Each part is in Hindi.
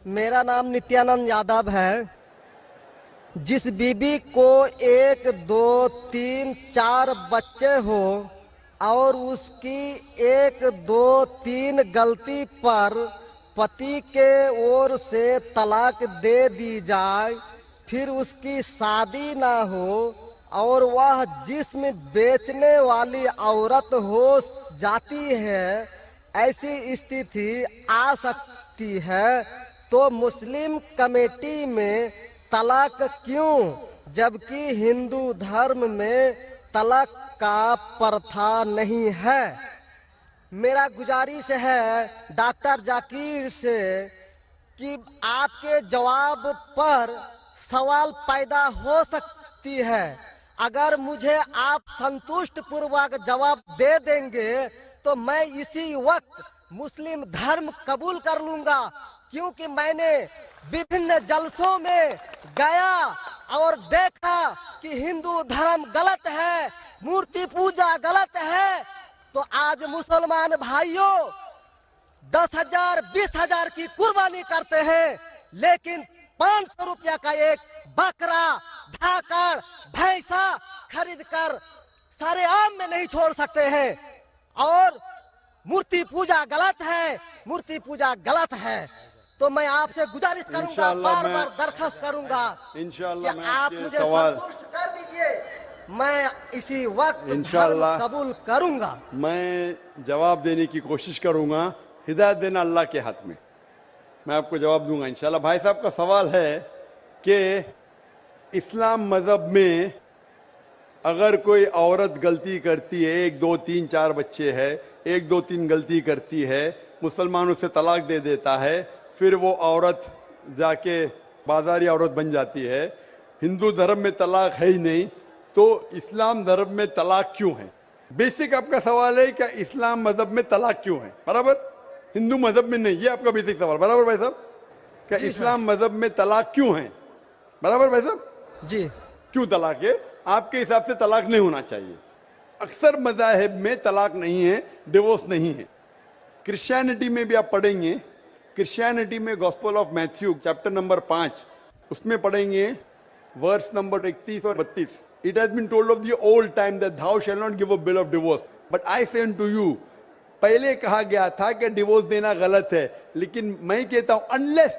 मेरा नाम नित्यानंद यादव है। जिस बीबी को 1 2 3 4 बच्चे हो और उसकी 1 2 3 गलती पर पति के ओर से तलाक दे दी जाए, फिर उसकी शादी ना हो और वह जिस्म बेचने वाली औरत हो जाती है, ऐसी स्थिति आ सकती है, तो मुस्लिम कमेटी में तलाक क्यों, जबकि हिंदू धर्म में तलाक का प्रथा नहीं है। मेरा गुजारिश है डॉक्टर जाकिर से कि आपके जवाब पर सवाल पैदा हो सकती है। अगर मुझे आप संतुष्ट पूर्वक जवाब दे देंगे तो मैं इसी वक्त मुस्लिम धर्म कबूल कर लूंगा, क्योंकि मैंने विभिन्न जलसों में गया और देखा कि हिंदू धर्म गलत है, मूर्ति पूजा गलत है। तो आज मुसलमान भाइयों 10,000 20,000 की कुर्बानी करते हैं, लेकिन 500 रुपया का एक बकरा, धाकड़, भैंसा खरीद कर सारे आम में नहीं छोड़ सकते हैं। और मूर्ति पूजा गलत है, मूर्ति पूजा गलत है। तो मैं आपसे गुजारिश करूंगा, बार बार दरखास्त करूंगा कि आप मुझे संतुष्ट कर दीजिए, मैं इसी वक्त धर्म कबूल करूंगा। मैं जवाब देने की कोशिश करूंगा, हिदायत देना अल्लाह के हाथ में, मैं आपको जवाब दूंगा इंशाल्लाह। भाई साहब का सवाल है कि इस्लाम मजहब में अगर कोई औरत गलती करती है, 1 2 3 4 बच्चे हैं, 1 2 3 गलती करती है, मुसलमान उसे तलाक दे देता है, फिर वो औरत जाके बाजारी औरत बन जाती है। हिंदू धर्म में तलाक है ही नहीं, तो इस्लाम धर्म में तलाक क्यों है? बेसिक आपका सवाल है कि इस्लाम मजहब में तलाक क्यों है, बराबर, हिंदू मजहब में नहीं, ये आपका बेसिक सवाल, बराबर भाई साहब? क्या इस्लाम मजहब में तलाक क्यों है, बराबर भाई साहब? जी। क्यों तलाक है? आपके हिसाब से तलाक नहीं होना चाहिए। अक्सर मज़ाहिब में तलाक नहीं है, डिवोर्स नहीं है। क्रिश्चियनिटी में भी आप पढ़ेंगे, क्रिश्चियनिटी में gospel of Matthew chapter number 5 उसमें पढ़ेंगे वर्स नंबर 31 और 32। It has been told of the old time that thou shall not give a bill of divorce, but I say unto you, पहले कहा गया था कि डिवोर्स देना गलत है, लेकिन मैं कहता हूं अनलेस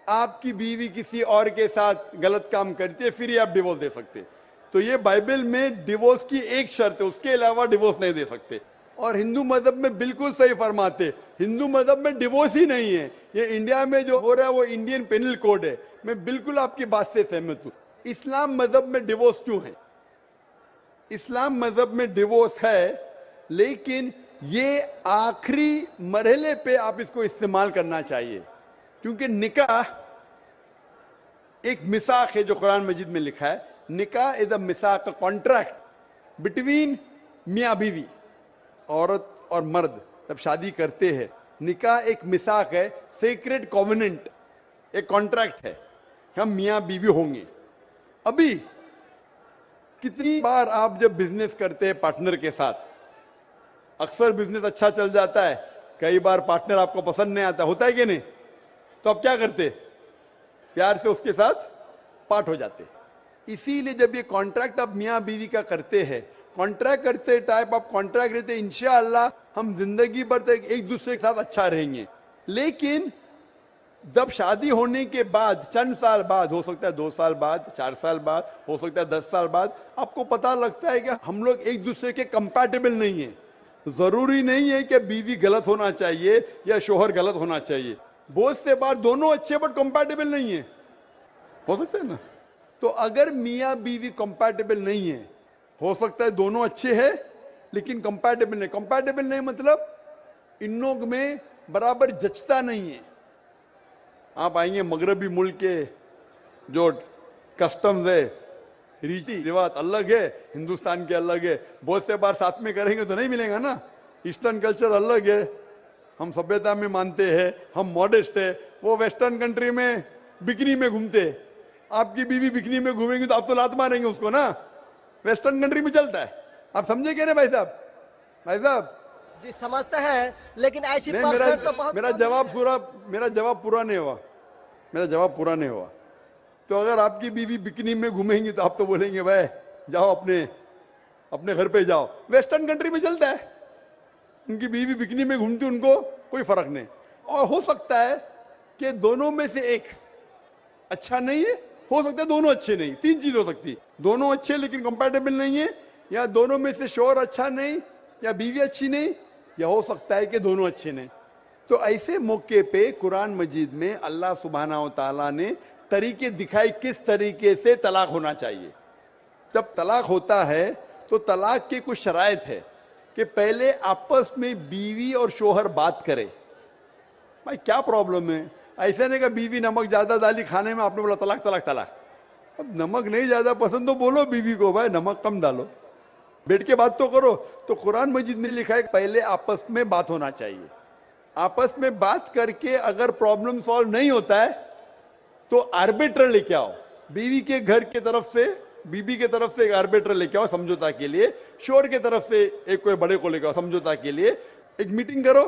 आपकी बीवी किसी और के साथ गलत काम करती है फिर ही आप डिवोर्स दे सकते। तो ये बाइबल में डिवोर्स की एक शर्त है, उसके अलावा डिवोर्स नहीं दे सकते। और हिंदू मजहब में बिल्कुल सही फरमाते, हिंदू मजहब में डिवोर्स ही नहीं है। ये इंडिया में जो हो रहा है वो इंडियन पेनल कोड है। मैं बिल्कुल आपकी बात से सहमत हूं। इस्लाम मजहब में डिवोर्स क्यों है? इस्लाम मजहब में डिवोर्स है, लेकिन ये आखिरी मरहले पे आप इसको इस्तेमाल करना चाहिए, क्योंकि निकाह एक मिसाक है जो कुरान मजीद में लिखा है। निकाह इज अ मिसाक, अ कॉन्ट्रैक्ट बिटवीन मियाँ बीवी, औरत और मर्द जब शादी करते हैं। निकाह एक मिसाक है, सेक्रेड कॉवेनेंट, एक कॉन्ट्रैक्ट है, हम मियाँ बीवी होंगे। अभी कितनी बार आप जब बिजनेस करते हैं पार्टनर के साथ, अक्सर बिजनेस अच्छा चल जाता है, कई बार पार्टनर आपको पसंद नहीं आता, होता है कि नहीं? तो आप क्या करते? प्यार से उसके साथ पार्ट हो जाते। इसीलिए जब ये कॉन्ट्रैक्ट आप मियाँ बीवी का करते हैं, कॉन्ट्रैक्ट करते टाइप आप कॉन्ट्रैक्ट रहते, इंशाअल्लाह हम जिंदगी भर तक एक दूसरे के साथ अच्छा रहेंगे। लेकिन जब शादी होने के बाद चंद साल बाद, हो सकता है 2 साल बाद, 4 साल बाद, हो सकता है 10 साल बाद, आपको पता लगता है कि हम लोग एक दूसरे के कंपैटिबल नहीं है। जरूरी नहीं है कि बीवी गलत होना चाहिए या शोहर गलत होना चाहिए, बहुत से बार दोनों अच्छे बट कंपैटिबल नहीं है, हो सकता है ना? तो अगर मियाँ बीवी कंपैटिबल नहीं है, हो सकता है दोनों अच्छे हैं लेकिन कंपैटिबल नहीं। कंपैटिबल नहीं मतलब इन लोग में बराबर जचता नहीं है। आप आएंगे मगरबी मुल्क के जो कस्टम्स है, रीति रिवाज अलग है, हिंदुस्तान के अलग है, बहुत से बार साथ में करेंगे तो नहीं मिलेगा ना। ईस्टर्न कल्चर अलग है, हम सभ्यता में मानते हैं, हम मॉडेस्ट है। वो वेस्टर्न कंट्री में बिकनी में घूमते हैं, आपकी बीवी बिकनी में घूमेंगी तो आप तो लात मारेंगे उसको ना, वेस्टर्न कंट्री में चलता है। आप समझे क्या ना भाई साहब? भाई साहब जी समझते हैं, लेकिन ऐसी परसेंट तो बहुत मेरा जवाब पूरा नहीं हुआ। मेरा जवाब पूरा नहीं हुआ। तो अगर आपकी बीवी बिकनी में घूमेंगी तो आप तो बोलेंगे भाई जाओ अपने अपने घर पे जाओ। वेस्टर्न कंट्री में चलता है, उनकी बीवी बिकनी में घूमती, उनको कोई फर्क नहीं। और हो सकता है कि दोनों में से एक अच्छा नहीं है, हो सकता है दोनों अच्छे नहीं, तीन चीज हो सकती है, दोनों अच्छे लेकिन कंपैटिबल नहीं है, या दोनों में से शोहर अच्छा नहीं, या बीवी अच्छी नहीं, या हो सकता है कि दोनों अच्छे नहीं। तो ऐसे मौके पे कुरान मजीद में अल्लाह सुब्हाना व तआला ने तरीके दिखाई किस तरीके से तलाक होना चाहिए। जब तलाक होता है तो तलाक की कुछ शराइत है कि पहले आपस में बीवी और शोहर बात करे, भाई क्या प्रॉब्लम है। ऐसे नहीं कि बीवी नमक ज्यादा डाली खाने में, आपने बोला तलाक तलाक तलाक। अब नमक नहीं ज्यादा पसंद तो बोलो बीवी को भाई नमक कम डालो, बैठ के बात तो करो। तो कुरान मजीद में लिखा है पहले आपस में बात होना चाहिए। आपस में बात करके अगर प्रॉब्लम सॉल्व नहीं होता है तो आर्बिट्र लेके आओ, बीवी के घर की तरफ से, बीबी के तरफ से एक आर्बिट्र लेके आओ समझौता के लिए, शोहर के तरफ से एक कोई बड़े को लेके आओ समझौता के लिए। एक मीटिंग करो,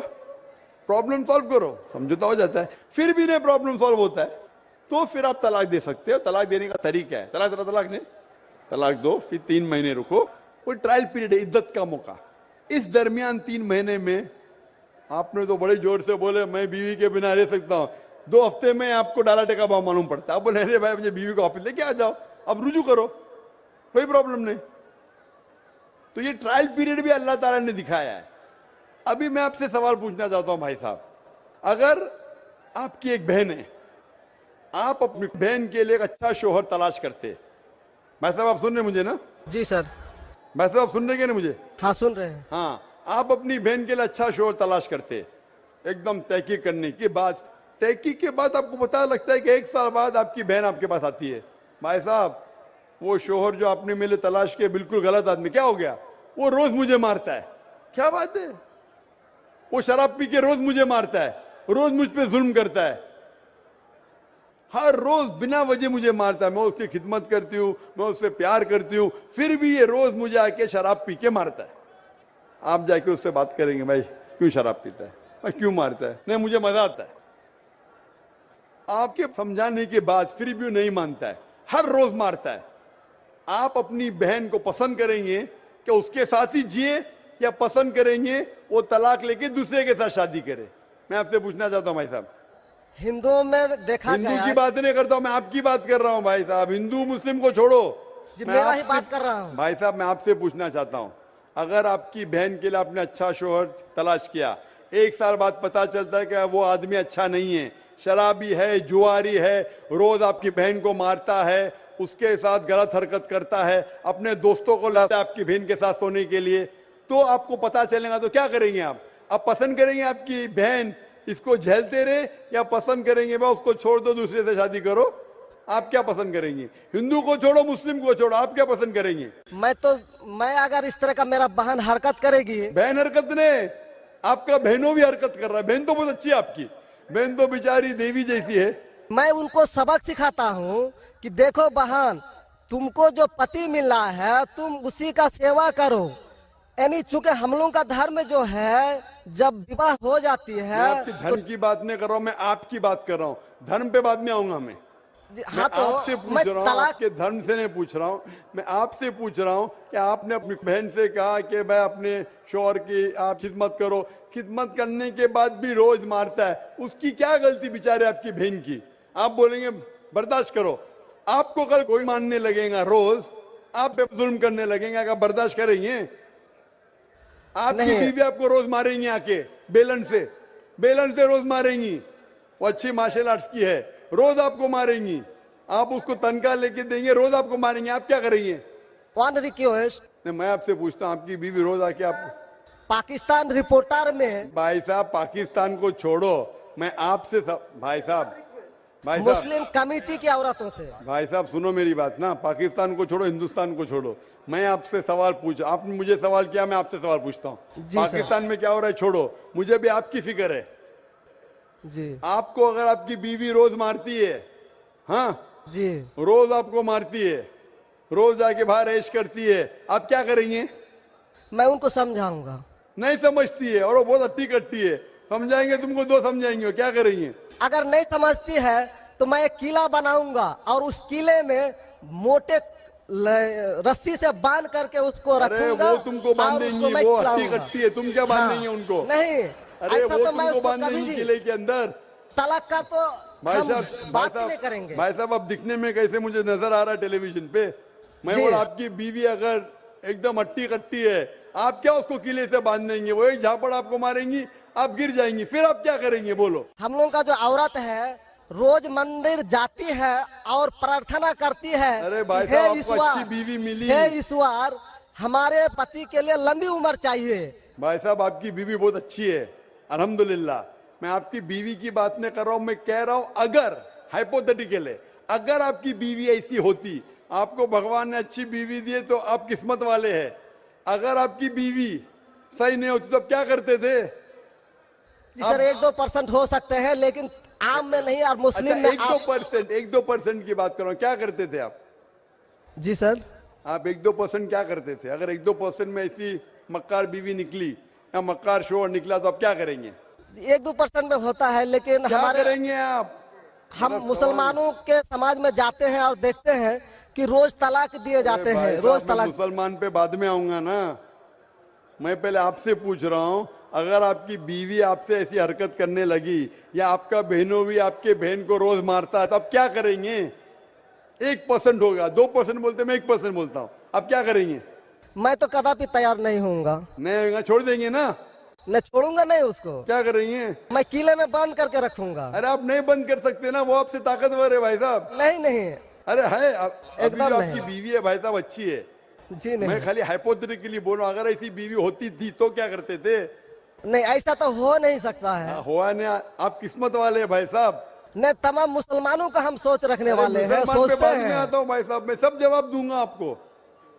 प्रॉब्लम सॉल्व करो, समझौता हो जाता है। फिर भी नहीं प्रॉब्लम सॉल्व होता है तो फिर आप तलाक दे सकते हो। तलाक देने का तरीका है, तलाक नहीं, तलाक दो, फिर 3 महीने रुको, कोई ट्रायल पीरियड है, इद्दत का मौका। इस दरमियान 3 महीने में आपने तो बड़े जोर से बोले मैं बीवी के बिना रह सकता हूं, 2 हफ्ते में आपको डाला टेका भाव मालूम पड़ता है, आप बोले अरे भाई मुझे बीवी को ऑफिस लेके आ जाओ, अब रुजू करो, कोई प्रॉब्लम नहीं। तो ये ट्रायल पीरियड भी अल्लाह ताला ने दिखाया है। अभी मैं आपसे सवाल पूछना चाहता हूं भाई साहब, अगर आपकी एक बहन है, आप अपनी बहन के लिए एक अच्छा शोहर तलाश करते, भाई साहब आप सुन रहे मुझे ना? जी सर। भाई साहब आप सुन रहे ना मुझे? हाँ सुन रहे हैं। हाँ, आप अपनी बहन के लिए अच्छा शोहर तलाश करते, एकदम तहकीक करने के बाद, तहकीक के बाद आपको पता लगता है कि 1 साल बाद आपकी बहन आपके पास आती है, भाई साहब वो शोहर जो आपने मेरे तलाश किया बिल्कुल गलत आदमी, क्या हो गया, वो रोज मुझे मारता है। क्या बात है, वो शराब पी के रोज मुझे मारता है, रोज मुझ पे जुल्म करता है, हर रोज बिना वजह मुझे मारता है। मैं उसकी खिदमत करती हूँ, मैं उससे प्यार करती हूँ, फिर भी ये रोज मुझे आके शराब पी के मारता है। आप जाके उससे बात करेंगे भाई क्यों शराब पीता है, भाई क्यों मारता है? नहीं मुझे मजा आता है। आपके समझाने के बाद फिर भी नहीं मानता है, हर रोज मारता है। आप अपनी बहन को पसंद करेंगे कि उसके साथ ही जिए, या पसंद करेंगे वो तलाक लेके दूसरे के साथ शादी करे? मैं आपसे पूछना चाहता हूं भाई साहब। हिंदुओं में देखा हिंदू गया की है। बात नहीं करता हूं मैं, आपकी बात कर रहा हूं भाई साहब। हिंदू मुस्लिम को छोड़ो, जी मैं मेरा ही आपसे- बात कर रहा हूँ। भाई साहब मैं आपसे पूछना चाहता हूं, अगर आपकी बहन के लिए आपने अच्छा शोहर तलाश किया, 1 साल बाद पता चलता है कि वो आदमी अच्छा नहीं है, शराबी है, जुआरी है, रोज आपकी बहन को मारता है, उसके साथ गलत हरकत करता है, अपने दोस्तों को लाता है आपकी बहन के साथ सोने के लिए, तो आपको पता चलेगा तो क्या करेंगे आप पसंद करेंगे आपकी बहन इसको झेलते रहे, या पसंद करेंगे भाई उसको छोड़ दो दूसरे से शादी करो? आप क्या पसंद करेंगे? हिंदू को छोड़ो मुस्लिम को छोड़ो, आप क्या पसंद करेंगे? मैं अगर इस तरह का मेरा बहन हरकत करेगी, बहन हरकत ने, आपका बहनों भी हरकत कर रहा है। बहन तो बहुत अच्छी है आपकी, बहन तो बेचारी देवी जैसी है। मैं उनको सबक सिखाता हूँ कि देखो बहन, तुमको जो पति मिल रहा है तुम उसी का सेवा करो। यानी चूंकि हम लोगों का धर्म जो है, जब विवाह हो जाती मैं है आपकी धर्म की बात नहीं कर रहा हूं, मैं आपकी बात कर रहा हूं। धर्म पे बाद में आऊंगा मैं। हाँ मैं तो आपसे पूछ रहा हूँ, आपके धर्म से नहीं पूछ रहा हूँ, मैं आपसे पूछ रहा हूँ कि आपने अपनी बहन से कहा कि भाई अपने शौहर की आप खिदमत करो, खिदमत करने के बाद भी रोज मारता है, उसकी क्या गलती बेचारे आपकी बहन की? आप बोलेंगे बर्दाश्त करो, आपको कल कोई मानने लगेगा, रोज आप पे जुल्म करने लगेंगे, अगर बर्दाश्त करेंगे? आपकी नहीं। बीवी आपको रोज मारेंगी आके बेलन से रोज मारेंगी। वो अच्छी मार्शल आर्ट्स की है, रोज आपको मारेंगी, आप उसको तनख्वाह लेके देंगे, रोज आपको मारेंगे, आप क्या करेंगे? वन रिक्वेस्ट, नहीं मैं आपसे पूछता हूँ, आपकी बीवी रोज आके आप, पाकिस्तान रिपोर्टर में भाई साहब पाकिस्तान को छोड़ो, मैं आपसे भाई साहब मुस्लिम कमेटी की औरतों से, भाई साहब सुनो मेरी बात ना, पाकिस्तान को छोड़ो, हिंदुस्तान को छोड़ो, मैं आपसे सवाल पूछ, आपने मुझे सवाल किया, मैं आपसे सवाल पूछता हूँ। पाकिस्तान में क्या हो रहा है छोड़ो, मुझे भी आपकी फिक्र है जी। आपको अगर आपकी बीवी रोज मारती है, हाँ जी रोज आपको मारती है, रोज जाके बाहर ऐश करती है, आप क्या करेंगे? मैं उनको समझाऊंगा। नहीं समझती है और वो बहुत अति करती है, समझाएंगे तुमको, 2 समझाएंगे, क्या करेंगे? अगर नहीं समझती है तो मैं एक किला बनाऊंगा और उस किले में मोटे रस्सी से बांध करके उसको अरे रखूंगा वो तुमको और बांधेंगी, उसको मैं वो हट्टी खिलाऊंगा। कट्टी है, तुम क्या बांधेंगे उनको? नहीं, अरे ऐसा वो तो मैं तुमको उसको कभी बांधेंगी भी किले के अंदर। तलाक का तो भाई हम साहब, बात ही नहीं करेंगे। भाई साहब, अब दिखने में कैसे मुझे नजर आ रहा है टेलीविजन पे? मैं जी। बोला आपकी बीवी अगर एकदम हट्टी कट्टी है, आप क्या उसको किले से बांध देंगे? वो एक झापड़ आपको मारेंगी, आप गिर जाएंगी, फिर आप क्या करेंगे बोलो? हम लोगों का जो औरत है रोज मंदिर जाती है और प्रार्थना करती है अरे भाई कि साहब, आपको अच्छी बीवी मिली। हे ईश्वर, हमारे पति के लिए लंबी उम्र चाहिए। भाई साहब, आपकी बीवी बहुत अच्छी है, अल्हम्दुलिल्लाह। मैं आपकी बीवी की बात नहीं कर रहा हूं, मैं कह रहा हूं अगर हाइपोथेटिकल है, अगर आपकी बीवी ऐसी होती, आपको भगवान ने अच्छी बीवी दी है तो आप किस्मत वाले हैं। अगर आपकी बीवी सही नहीं होती तो आप क्या करते थे? जी सर, 1-2% हो सकते हैं, लेकिन आम में नहीं। और मुस्लिम अच्छा, में 1-2% की बात कर रहा हूं, क्या करते थे आप? जी सर, आप 1-2% क्या करते थे? अगर 1-2% में ऐसी मक्कार बीवी निकली या मक्कार शोहर निकला तो आप क्या करेंगे? 1-2% में होता है, लेकिन क्या हमारे करेंगे आप? हम मेरा मुसलमानों के समाज में जाते हैं और देखते हैं कि रोज तलाक दिए जाते अरे भाई हैं, साहब, रोज मैं तलाक। मुसलमान पे बाद में आऊंगा ना। मैं पहले आपसे पूछ रहा हूं, अगर आपकी बीवी आपसे ऐसी हरकत करने लगी या आपका बहनों भी आपके बहन को रोज मारता है तो आप क्या करेंगे? 1% होगा, 2% बोलते, मैं 1% बोलता हूं, आप क्या करेंगे? मैं तो कदापि तैयार नहीं होऊंगा। नहीं, छोड़ देंगे ना? मैं छोड़ूंगा नहीं उसको, क्या करेंगे? मैं किले में बंद करके रखूंगा। अरे आप नहीं बंद कर सकते ना, वो आपसे ताकतवर है भाई साहब। नहीं नहीं, अरे है, अभी एकदम जो नहीं। आपकी बीवी है भाई साहब अच्छी है। जी मैं नहीं, खाली हाइपोथेटिकली बोल रहा हूं, अगर ऐसी बीवी होती थी तो क्या करते थे? नहीं ऐसा तो हो नहीं सकता है। हुआ नहीं, आप किस्मत वाले हैं भाई साहब। नहीं, तमाम मुसलमानों का हम सोच रखने अरे वाले हैं, मुसलमान पे सोचते बाद में हैं। आता हूं भाई साहब, मैं सब जवाब दूंगा आपको।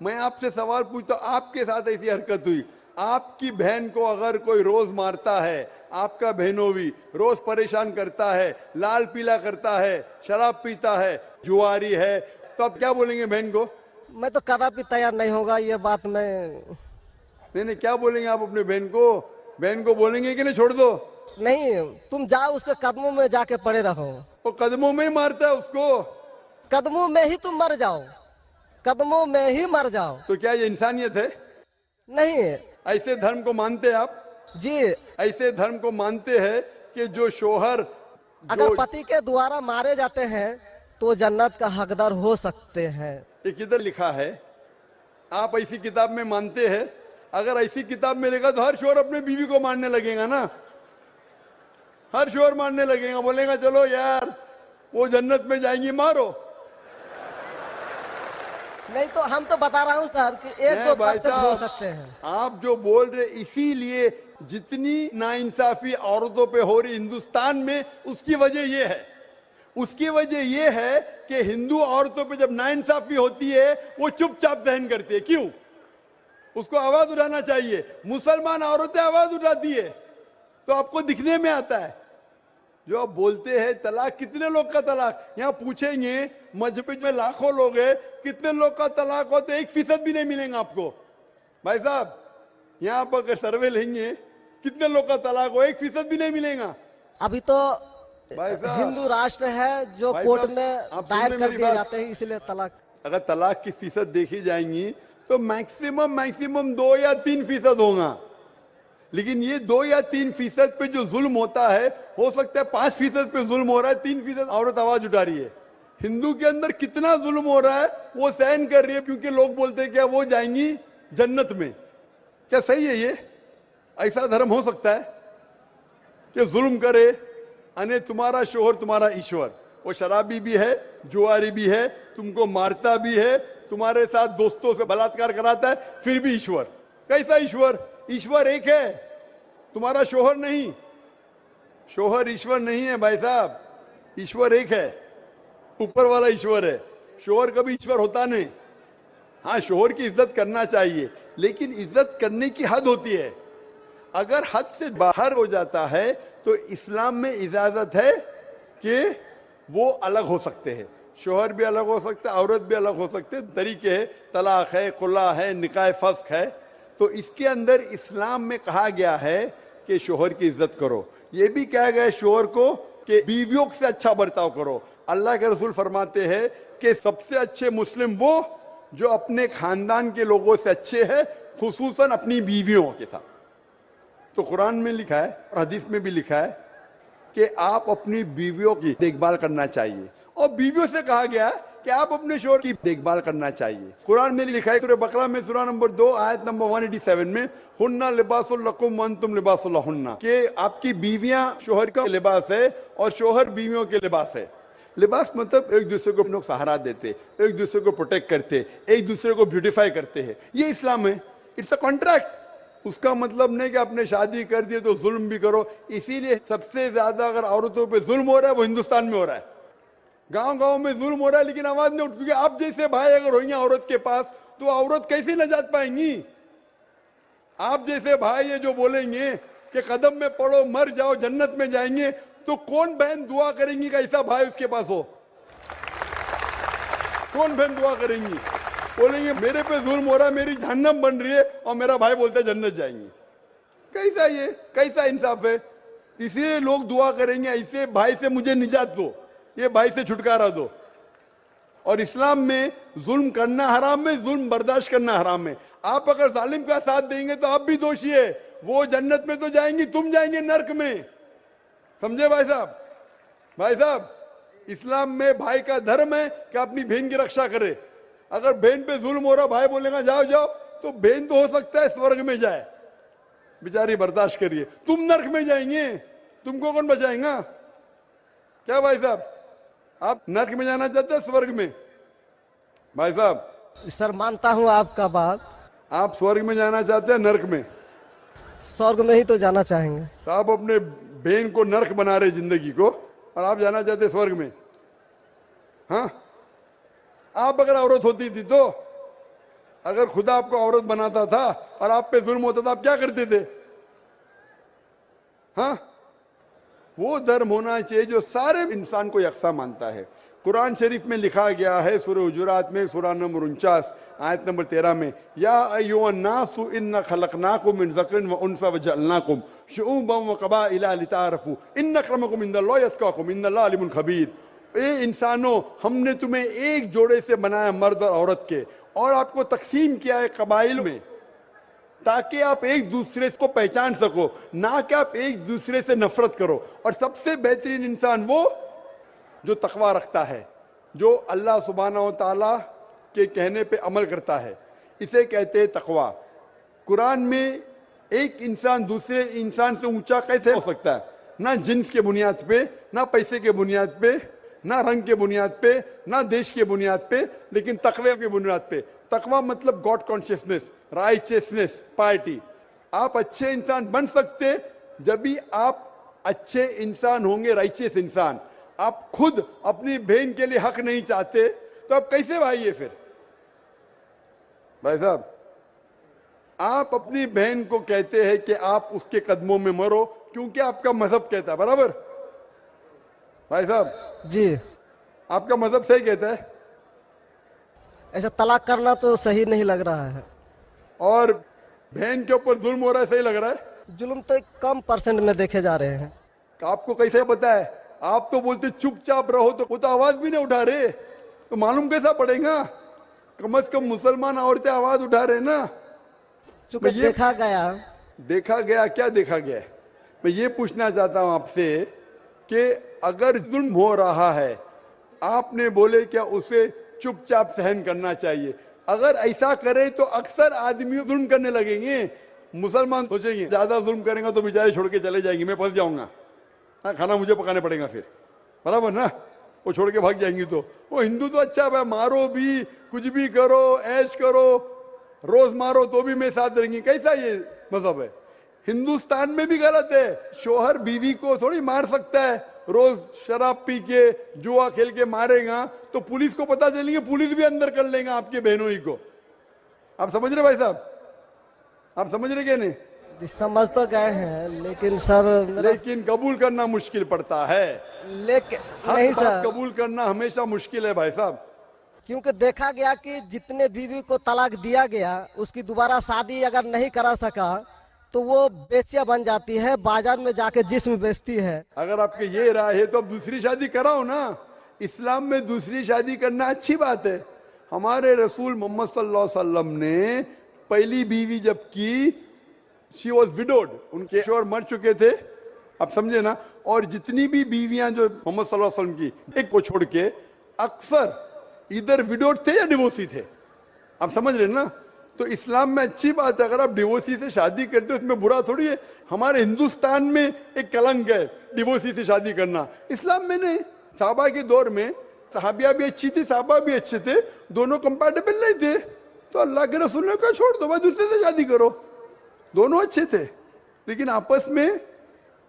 मैं आपसे सवाल पूछता हूं, आपके साथ ऐसी हरकत हुई, आपकी बहन को अगर कोई रोज मारता है, आपका बहनों भी रोज परेशान करता है, लाल पीला करता है, शराब पीता है, जुआरी है, तो आप क्या बोलेंगे बहन को? मैं तो कदापि तैयार नहीं होगा, ये बात मैं। नहीं, क्या बोलेंगे आप अपने बहन को? बहन को बोलेंगे कि नहीं छोड़ दो? नहीं, तुम जाओ उसके कदमों में जाके पड़े रहो। वो कदमों में ही मारता है उसको। कदमों में ही तुम मर जाओ, कदमों में ही मर जाओ। तो क्या ये इंसानियत है? नहीं ऐसे धर्म को मानते हैं आप? जी, ऐसे धर्म को मानते हैं कि जो शोहर अगर पति के द्वारा मारे जाते हैं तो जन्नत का हकदार हो सकते हैं। ये किधर लिखा है? आप ऐसी किताब में मानते हैं? अगर ऐसी किताब में लिखा तो हर शोहर अपने बीवी को मारने लगेगा ना, हर शोहर मारने लगेगा, बोलेगा चलो यार वो जन्नत में जाएंगी, मारो। नहीं तो हम तो बता रहा हूँ सर कि नहीं 1-2% हो साहब, सकते हैं। आप जो बोल रहे, इसीलिए जितनी नाइंसाफी औरतों पे हो रही हिंदुस्तान में, उसकी वजह यह है, उसकी वजह यह है कि हिंदू औरतों पे जब नाइंसाफी होती है वो चुपचाप सहन करती है। क्यों? उसको आवाज उठाना चाहिए। मुसलमान औरतें आवाज उठाती है तो आपको दिखने में आता है। जो आप बोलते हैं तलाक, कितने लोग का तलाक? यहाँ पूछेंगे मजहब में लाखों लोग हैं, कितने लोग का तलाक हो तो 1% भी नहीं मिलेगा आपको। भाई साहब, यहाँ पर अगर सर्वे लेंगे कितने लोग का तलाक हो, 1% भी नहीं मिलेगा। अभी तो भाई साहब, हिंदू राष्ट्र है जो भाई कोर्ट साहब, में आप दायर सुन रहे कर मेरी दिए बात? जाते हैं, इसलिए तलाक। अगर तलाक की फीसद देखी जाएंगी तो मैक्सिमम 2 या 3% होगा, लेकिन ये 2 या 3% पे जो जुल्म होता है, हो सकता है 5% पे जुल्म हो रहा है, 3% औरत आवाज उठा रही है। हिंदू के अंदर कितना जुल्म हो रहा है वो सहन कर रही है, क्योंकि लोग बोलते हैं क्या वो जाएंगी जन्नत में। क्या सही है ये? ऐसा धर्म हो सकता है कि जुल्म करे? अने तुम्हारा शोहर तुम्हारा ईश्वर, वो शराबी भी है, जुआरी भी है, तुमको मारता भी है, तुम्हारे साथ दोस्तों से बलात्कार कराता है, फिर भी ईश्वर। कैसा ईश्वर? ईश्वर एक है, तुम्हारा शोहर नहीं। शोहर ईश्वर नहीं है भाई साहब, ईश्वर एक है, ऊपर वाला ईश्वर है। शोहर कभी ईश्वर होता नहीं। हाँ, शोहर की इज्जत करना चाहिए, लेकिन इज्जत करने की हद होती है। अगर हद से बाहर हो जाता है तो इस्लाम में इजाजत है कि वो अलग हो सकते हैं। शोहर भी अलग हो सकते हैं, औरत भी अलग हो सकते हैं, तरीके है, तलाक है, खुला है, निकाह फस्क है। तो इसके अंदर इस्लाम में कहा गया है कि शोहर की इज्जत करो। ये भी कहा गया है शोहर को कि बीवियों से अच्छा बर्ताव करो। अल्लाह के रसूल फरमाते हैं कि सबसे अच्छे मुस्लिम वो जो अपने खानदान के लोगों से अच्छे हैं, खुसूसन अपनी बीवियों के साथ। तो कुरान में लिखा है और हदीस में भी लिखा है कि आप अपनी बीवियों की देखभाल करना चाहिए, और बीवियों से कहा गया है कि आप अपने शोहर की देखभाल करना चाहिए। कुरान में लिखा है सूरह बकरा में सूरह नंबर 2 आयत नंबर 187 में, हुन्ना लिबासुल लकुम व अंतुम लिबासुल लहुन्ना, कि आपकी बीवियां शोहर का लिबास है और शोहर बीवियों के लिबास है। लिबास मतलब एक दूसरे को लोग सहारा देते, एक दूसरे को प्रोटेक्ट करते, एक दूसरे को ब्यूटीफाई करते हैं, ये इस्लाम है। It's a contract. उसका मतलब नहीं कि आपने शादी कर दी तो जुल्म भी करो। इसीलिए सबसे ज्यादा अगर औरतों पे जुल्म हो रहा है वो हिंदुस्तान में हो रहा है। गांव गांव में जुल्म हो रहा है लेकिन आवाज नहीं उठ, क्योंकि आप जैसे भाई अगर होंगे औरत के पास तो औरत कैसे नजात पाएंगी। आप जैसे भाई ये जो बोलेंगे कि कदम में पड़ो मर जाओ जन्नत में जाएंगे, तो कौन बहन दुआ करेंगी कि ऐसा भाई उसके पास हो? कौन बहन दुआ करेंगी? बोलेंगे मेरे पे जुल्म हो रहा है, मेरी जहन्नम बन रही है, और मेरा भाई बोलता है जन्नत जाएंगे। कैसा ये, कैसा इंसाफ है? इसलिए लोग दुआ करेंगे ऐसे भाई से मुझे निजात दो, ये भाई से छुटकारा दो। और इस्लाम में जुल्म करना हराम है, जुल्म बर्दाश्त करना हराम है। आप अगर जालिम का साथ देंगे तो आप भी दोषी है। वो जन्नत में तो जाएंगी, तुम जाएंगे नरक में। समझे भाई साहब? भाई साहब, इस्लाम में भाई का धर्म है कि अपनी बहन की रक्षा करे। अगर बहन पे जुल्म हो रहा, भाई बोलेगा जाओ जाओ, तो बहन तो हो सकता है स्वर्ग में जाए, बेचारी बर्दाश्त करिए, तुम नरक में जाएंगे, तुमको कौन बचाएगा? क्या भाई साहब, आप नरक में जाना चाहते हैं स्वर्ग में? भाई साहब सर मानता हूँ आपका बात। आप स्वर्ग में जाना चाहते हैं नरक में? स्वर्ग में ही तो जाना चाहेंगे। तो आप अपने बहन को नरक बना रहे जिंदगी को, और आप जाना चाहते स्वर्ग में? हाँ, आप अगर औरत होती थी तो, अगर खुदा आपको औरत बनाता था और आप पे जुल्म होता था, आप क्या करते थे? हाँ, वो धर्म होना चाहिए जो सारे इंसान को यकसा मानता है। कुरान शरीफ में लिखा गया है सूरह हुजुरात में सूरह नंबर 49 आयत नंबर 13 में, या अय्युहन्नासु इन्ना खलकनाकुम मिन ज़करिन व उन्सा व जअलनाकुम शुऊबन व क़बाइला लिताअरफू इन्न अक्रमकुम इंदल्लाहि अत्क़ाकुम इन्नल्लाह अलीमुन खबीर। ए इंसानों, हमने तुम्हें एक जोड़े से बनाया मर्द और औरत के, और आपको तकसीम किया है कबाइल में, ताकि आप एक दूसरे को पहचान सको, ना कि आप एक दूसरे से नफरत करो। और सबसे बेहतरीन इंसान वो जो तकवा रखता है, जो अल्लाह सुब्हानहू व तआला के कहने पे अमल करता है, इसे कहते हैं तकवा। कुरान में एक इंसान दूसरे इंसान से ऊंचा कैसे हो सकता है? ना जिन्स के बुनियाद पे, ना पैसे के बुनियाद पे, ना रंग के बुनियाद पे, ना देश के बुनियाद पे, लेकिन तकवे के बुनियाद पे। तकवा मतलब गॉड कॉन्शियसनेस, राइचियसनेस, पार्टी। आप अच्छे इंसान बन सकते जब भी आप अच्छे इंसान होंगे, राइचियस इंसान। आप खुद अपनी बहन के लिए हक नहीं चाहते तो आप कैसे भाई है फिर? भाई साहब, आप अपनी बहन को कहते हैं कि आप उसके कदमों में मरो क्योंकि आपका मजहब कहता है, बराबर? भाई साहब जी, आपका मजहब सही कहता है। ऐसा तलाक करना तो सही नहीं लग रहा है। और बहन के ऊपर जुल्म हो रहा है, सही लग रहा है? जुल्म तो एक कम परसेंट में देखे जा रहे हैं। आपको कैसे पता है? आप तो बोलते चुपचाप रहो, तो वो तो आवाज भी नहीं उठा रहे, तो मालूम कैसा पड़ेगा? कम से कम मुसलमान औरतें आवाज उठा रहे ना। चूंकि देखा गया क्या देखा गया है? मैं ये पूछना चाहता हूं आपसे कि अगर जुल्म हो रहा है, आपने बोले क्या उसे चुपचाप सहन करना चाहिए? अगर ऐसा करे तो अक्सर आदमी जुल्म करने लगेंगे। मुसलमान सोचेंगे ज्यादा जुल्म करेंगे तो बेचारे छोड़ के चले जाएंगे, मैं फंस जाऊंगा, हाँ खाना मुझे पकाने पड़ेगा फिर, बराबर ना? वो छोड़ के भाग जाएंगी। तो वो हिंदू तो अच्छा है, मारो भी, कुछ भी करो, ऐश करो, रोज मारो तो भी मैं साथ रहेंगी। कैसा ये मजहब है? हिंदुस्तान में भी गलत है। शोहर बीवी को थोड़ी मार सकता है। रोज शराब पी के जुआ खेल के मारेगा तो पुलिस को पता चलेंगे, पुलिस भी अंदर कर लेगा आपके बहनों ही को। आप समझ रहे भाई साहब? आप समझ रहे क्या? नहीं समझ तो गए हैं, लेकिन सर लेकिन कबूल करना मुश्किल पड़ता है। लेकिन नहीं सर, कबूल करना हमेशा मुश्किल है भाई साहब। क्योंकि देखा गया कि जितने बीवी को तलाक दिया गया, उसकी दोबारा शादी अगर नहीं करा सका तो वो बेचिया बन जाती है, बाजार में जाके जिस्म बेचती है। अगर आपके ये राय है तो अब दूसरी शादी कराओ ना। इस्लाम में दूसरी शादी करना अच्छी बात है। हमारे रसूल मोहम्मद सल्लल्लाहु अलैहि वसल्लम ने पहली बीवी जब की, शी वॉज विडोड, उनके शोहर मर चुके थे, आप समझे ना। और जितनी भी बीवियां जो मोहम्मद सल्लल्लाहु अलैहि वसल्लम की, एक को छोड़ के अक्सर इधर विडोड थे या डिवोर्सी थे, आप समझ रहे ना। तो इस्लाम में अच्छी बात है, अगर आप डिवोर्सी से शादी करते हो उसमें बुरा थोड़ी है। हमारे हिंदुस्तान में एक कलंक है डिवोर्सी से शादी करना, इस्लाम में नहीं। साहबा के दौर में सहाबिया भी अच्छी थी, साहबा भी अच्छे थे, दोनों कंपैटिबल नहीं थे, तो अल्लाह के रसूल ने कहा छोड़ दो भाई, दूसरे से शादी करो। दोनों अच्छे थे लेकिन आपस में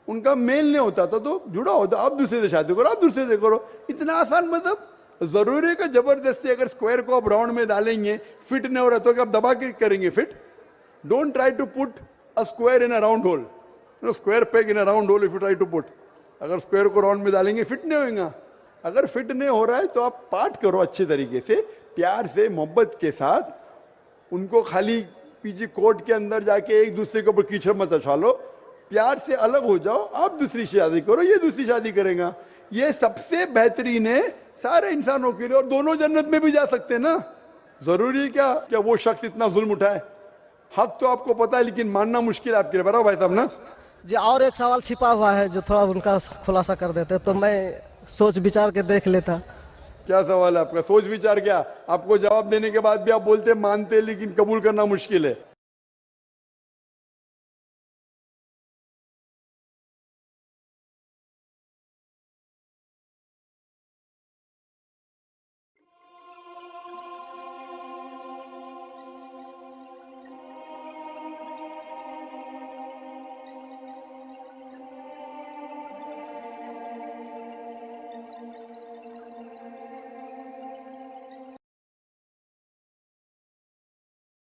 उनका मेल नहीं होता था, तो जुड़ा होता, आप दूसरे से शादी करो, आप दूसरे से करो। इतना आसान मतलब जरूरी है कि जबरदस्ती अगर स्क्वायर को आप राउंड में डालेंगे, फिट नहीं हो रहा तो क्या आप दबा के करेंगे fit? Don't try to put a square in a round hole, square peg in a round hole if you try to put. अगर स्क्वायर को राउंड में डालेंगे फिट नहीं होगा। अगर फिट नहीं हो रहा है तो आप पार्ट करो अच्छे तरीके से, प्यार से, मोहब्बत के साथ। उनको खाली पीछे कोर्ट के अंदर जाके एक दूसरे के ऊपर कीचड़ मत उछालो, प्यार से अलग हो जाओ, आप दूसरी शादी करो, ये दूसरी शादी करेगा। ये सबसे बेहतरीन है सारे इंसानों के लिए, और दोनों जन्नत में भी जा सकते हैं ना। जरूरी है क्या वो शख्स इतना जुल्म उठाए? हक तो आपको पता है लेकिन मानना मुश्किल है आपके लिए, बराबर भाई साहब ना। जी और एक सवाल छिपा हुआ है जो थोड़ा उनका खुलासा कर देते तो मैं सोच विचार के देख लेता। क्या सवाल है आपका? सोच विचार क्या? आपको जवाब देने के बाद भी आप बोलते मानते लेकिन कबूल करना मुश्किल है।